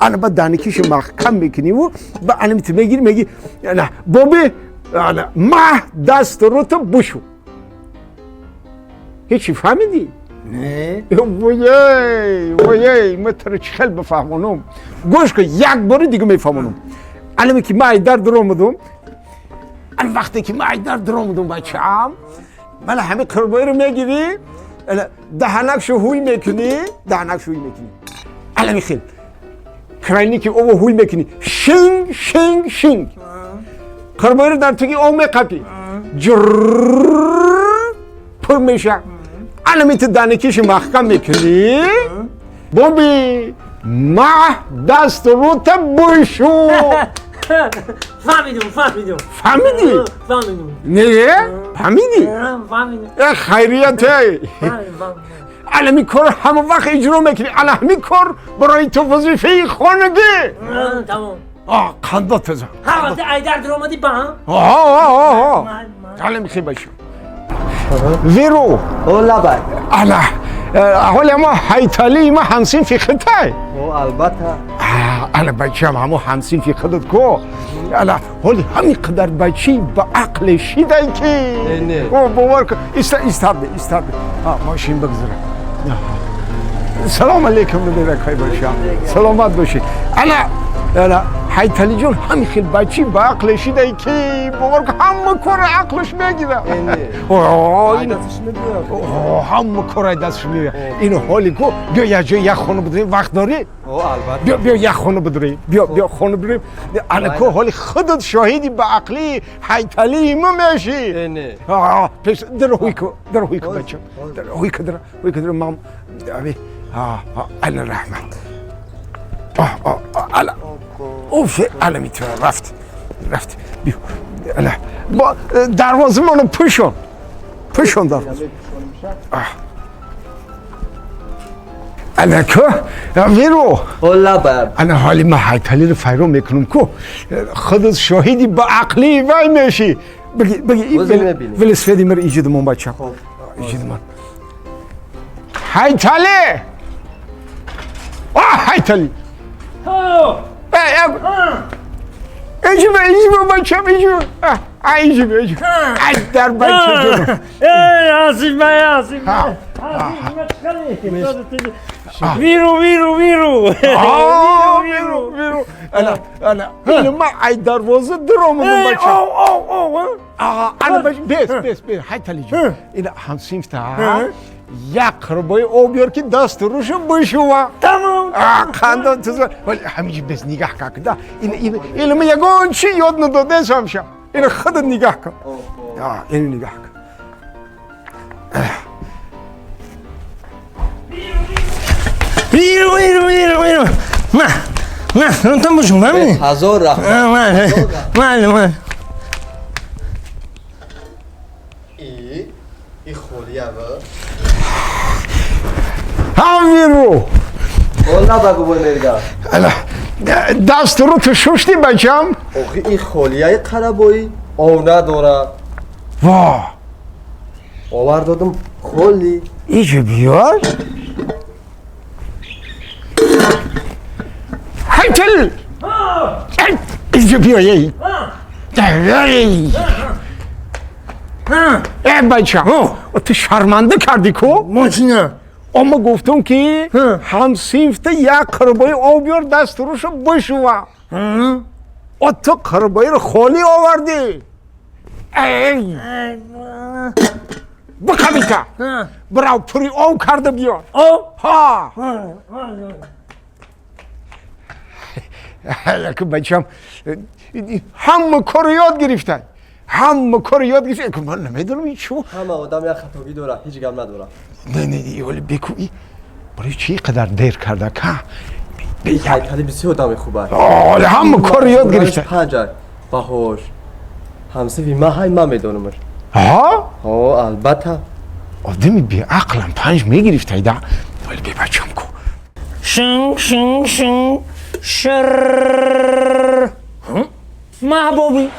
الان با دانکیش محکم میکنی و با علامت میگی نه بابی ماه دست رو تو بشو هیچی فهمیدی؟ نه وای متر چخل بفهمونم گوش کن یک بار دیگه میفهمونم الان که من در درآمدم الان وقتی که من در درآمدم بچه‌ام من همه کربایی رو میگیری دهنکشو هوی میکنی الان میخیل کرایینی که او هوی میکنی شینگ کربایی رو در توی او میقپی پر میشه علامت دانکیش محکم میکنی بابی ماه دست رو تا بشو فهمیدم فهمیدی؟ نه؟ فهمیدی؟ خیریته علمی کار همه وقت اجرا میکنی علمی کار برای تو وظیفه خانگی تمام قندات تزا وقتی ایدر درآمدی با هم علمی خیلی باشو ویرو اولا بای حالا ما هایتالی ما همسین فی خطای او البته انا بچه همو همسین فی خدت کو حالی همین قدر بچی با عقل شیده که نه او باور کن ایستاده ماشین بگذره سلام علیکم نمیرکای باشم سلامت باشی انا هایتالی جون همین خیلی بچی با عقل شیده که باور کن همه کار عقلش میگیره همه کار دستش میگیره اینو حالی کو بیا یه جای یک خونه بدریم وقت داری؟ او البته بیا یک خونه بدریم بیا خونه بدریم انا کو حالی خودت شاهدی با عقلی هایتالی ما میشی نه پیش در هوی کو بچه در هوی کو مام انا رحمت اوف الان میتونه رفت بیو الان با دروازه منو پوشون دروازه الان که ویرو والله باب انا حالی ما حیطلی رو فیرو میکنم که خودت شاهدی با عقلی وای میشی بگی این ولسفیدی مر ایجاد من بچه ایجاد من حیطلی حیطلی ایجاد بچم ایجاد در بچه جنو آسیب ویرو ویرو انا ما ای دروازه درامون بچه انا بس حیطلی جون این همسیم تا یک قربای او بیار که دست روش بشوا تمام خندان تو ولی همیشه بس نگاه کن این من یگان چی یاد نداده شمشم این خودت نگاه کن این نگاه کن ویرو نه تم بشون همین هزار رحمت من ای خولیه با ویرو والله بگو با مرگا دست رو تو ششتی بچم آخی این خولیه قربایی او نداره واه آور دادم خولی ایجا بیار حیطل ایجا بیار ای بچم تو شرمنده کردی کو ماشینه اما گفتم که هم سیفت یک قربای آب بیار دست روشو بشوا تو قربای رو خالی آوردی بکمیتا براو پوری آب کرده بیار ها که بچم همه کار یاد گرفتن که من نمیدونم این چو همه آدم یک خطاگی داره هیچ گم نداره نه ولی بگویی برای چی قدر دیر کرده که حیطلی بسی آدم خوبه همه کار یاد گرفتن پنجه باهوش همسه وی ما های ما میدونمش البته آدمی بی عقلم 5 میگرفته ده ولی بی بچم کو شنگ شر محبوبی